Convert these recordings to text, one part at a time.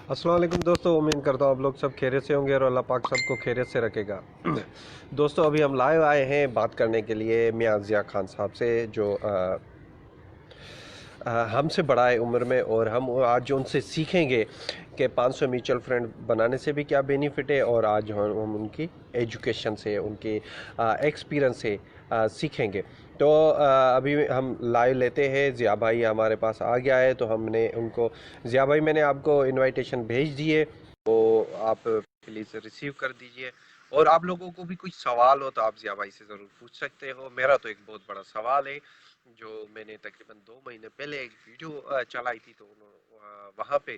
अस्सलाम वालेकुम दोस्तों, उम्मीद करता हूँ आप लोग सब खैरियत से होंगे और अल्लाह पाक सबको खैरियत से रखेगा। दोस्तों, अभी हम लाइव आए हैं बात करने के लिए मियां ज़िया खान साहब से, जो हमसे बड़ा है उम्र में, और हम आज उनसे सीखेंगे कि 500 म्यूचुअल फ्रेंड बनाने से भी क्या बेनिफिट है, और आज हम उनकी एजुकेशन से, उनके एक्सपीरियंस से सीखेंगे। तो अभी हम लाइव लेते हैं। ज़िया भाई हमारे पास आ गया है, तो हमने उनको, ज़िया भाई मैंने आपको इनविटेशन भेज दिए, तो आप प्लीज़ रिसीव कर दीजिए। और आप लोगों को भी कुछ सवाल हो तो आप ज़िया भाई से ज़रूर पूछ सकते हो। मेरा तो एक बहुत बड़ा सवाल है, जो मैंने तकरीबन 2 महीने पहले एक वीडियो चलाई थी, तो वहाँ पे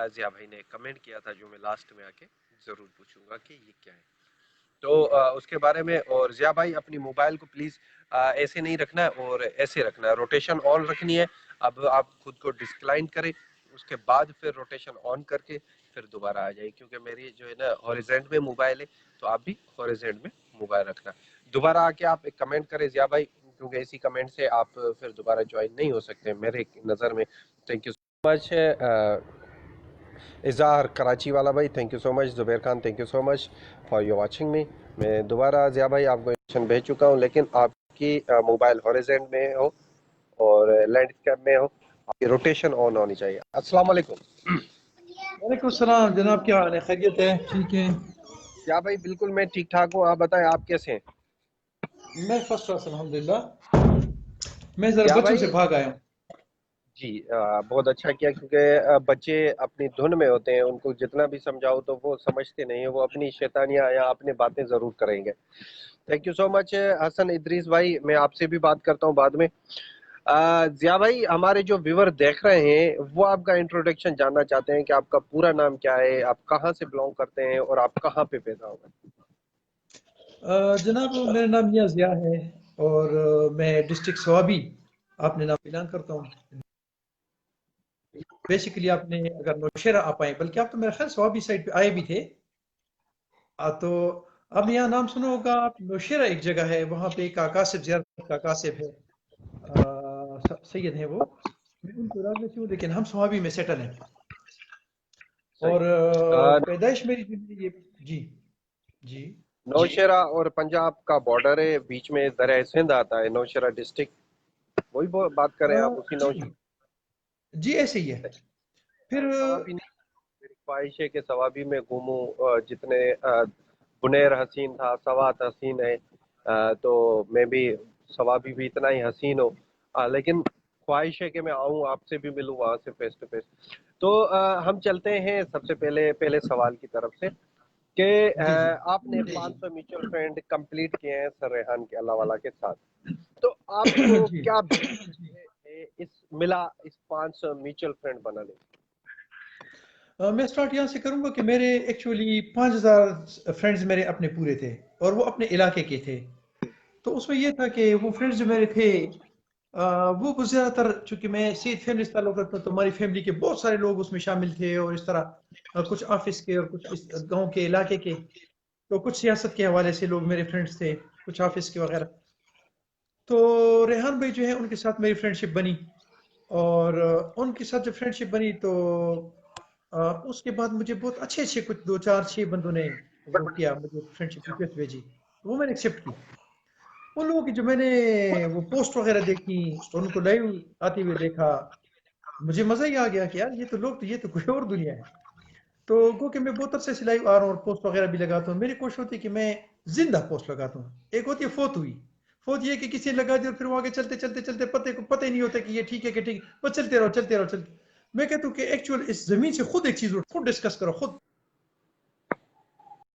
ज़िया भाई ने कमेंट किया था, जो मैं लास्ट में आके ज़रूर पूछूंगा कि ये क्या है। तो उसके बारे में। और ज़िया भाई अपनी मोबाइल को प्लीज़ ऐसे नहीं रखना है, और ऐसे रखना है, रोटेशन ऑन रखनी है। अब आप खुद को डिस्क्लाइन करें, उसके बाद फिर रोटेशन ऑन करके फिर दोबारा आ जाए, क्योंकि मेरी जो है ना हॉरिजेंट में मोबाइल है, तो आप भी हॉरिजेंट में मोबाइल रखना। दोबारा आके आप एक कमेंट करें ज़िया भाई, क्योंकि इसी कमेंट से आप फिर दोबारा ज्वाइन नहीं हो सकते मेरे नज़र में। थैंक यू सो मच इज़हार कराची वाला भाई, thank you so much. Zubair Khan, thank you so much for your watching me. मैं दोबारा ज़िया भाई आपको इन्विटेशन भेज चुका हूँ, लेकिन आपकी मोबाइल हॉरिजेंट में हो और लैंडस्केप में हो, आपकी रोटेशन ऑन होनी चाहिए। अस्सलाम वालेकुम। वालेकुम सलाम जनाब, क्या हाल है? खैरियत है? ठीक है। ज़िया भाई बिल्कुल मैं ठीक ठाक हूँ, आप बताएं आप कैसे हैं? मैं फर्स्ट क्लास अल्हम्दुलिल्लाह। मैं जरा ज़िया बच्चों से भाई भाग आया हूँ। जी, बहुत अच्छा किया, क्योंकि बच्चे अपनी धुन में होते हैं, उनको जितना भी समझाओ तो वो समझते नहीं है, वो अपनी शैतानियाँ या अपनी बातें ज़रूर करेंगे। Thank you so much Hasan Idris भाई, मैं आपसे भी बात करता हूँ बाद में। ज़िया भाई, हमारे जो व्यूअर देख रहे हैं वो आपका इंट्रोडक्शन जानना चाहते हैं कि आपका पूरा नाम क्या है, आप कहाँ से बिलोंग करते हैं, और आप कहाँ पे पैदा हुए। जनाब, मेरा नाम मियां ज़िया है और मैं डिस्ट्रिक्ट स्वाबी आपने नाम बिलोंग करता हूँ। बेसिकली आपने अगर नौशेरा आ पाए, बल्कि आप तो मेरे ख्याल स्वाबी साइड पे आए भी थे। तो अब यहाँ नाम सुना होगा आप, नौशेरा एक जगह है, वहाँ पे एक काकासिब ज़ियारत काकासिब है। सैयद है वो। मैं उनके राज में से हूँ, लेकिन हम स्वाबी में सेटल हैं। सही। और अ, पैदाइश मेरी ये। जी। जी। नौशेरा और पंजाब का बॉर्डर है, बीच में दरिया सिंध आता है, नौशेरा डिस्ट्रिक्ट, वही बात करें आप, उसी जी। नौशेरा। जी, ऐसे ही है। फिर सवाबी नहीं, मेरी ख्वाहिश है कि सवाबी में घूमूं, जितने बुनेर हसीन था, सवात हसीन है, तो मैं भी, सवाबी भी इतना ही हसीन हो। लेकिन ख्वाहिश है कि मैं आऊं, आपसे भी मिलूं वहां से फेस टू फेस। तो हम चलते हैं सबसे पहले पहले सवाल की तरफ से, कि जी। जी। आपने 500 म्यूचुअल फ्रेंड कंप्लीट किए हैं सर रेहान के अल्लाह वाला के साथ, तो आपको जी। क्या इस मिला इस 500 म्यूचुअल फ्रेंड बनाने में? मैं स्टार्ट यहाँ से करूँगा कि मेरे एक्चुअली 5,000 फ्रेंड्स मेरे अपने पूरे थे, और वो अपने इलाके के थे। तो उसमें ये था कि वो फ्रेंड्स जो मेरे थे, वो ज़्यादातर, चूंकि मैं सैयद फैमिली से ताल्लुक़ रखता हूँ, तो हमारी फैमिली के बहुत सारे लोग उसमें शामिल थे, और इस तरह कुछ ऑफिस के और कुछ इस गांव के इलाके के। तो कुछ सियासत के हवाले से लोग मेरे फ्रेंड्स थे, कुछ ऑफिस के वगैरह। तो रेहान भाई जो है, उनके साथ मेरी फ्रेंडशिप बनी। और उनके साथ जब फ्रेंडशिप बनी, तो उसके बाद मुझे बहुत अच्छे अच्छे कुछ दो चार छह बंदों ने वो किया, मुझे फ्रेंडशिप रिक्वेस्ट भेजी, तो वो मैंने एक्सेप्ट की। उन लोगों की जो मैंने वो पोस्ट वगैरह देखी और उनको लाइव आते हुए देखा, मुझे मजा ही आ गया कि यार, ये तो कोई और दुनिया है। तो गो कि मैं बहुत अरसे से लाइव आ रहा हूँ और पोस्ट वगैरह भी लगाता हूँ। मेरी कोशिश होती है कि मैं जिंदा पोस्ट लगाता हूँ। एक होती है फोत हुई, फोत ये कि किसी ने लगा दी और फिर वो आगे चलते चलते चलते पता ही नहीं होता कि ये ठीक है कि ठीक, बस चलते रहो चलते रहो चलते। मैं कहता हूँ कि एक्चुअल इस जमीन से खुद एक चीज खुद डिस्कस करो, खुद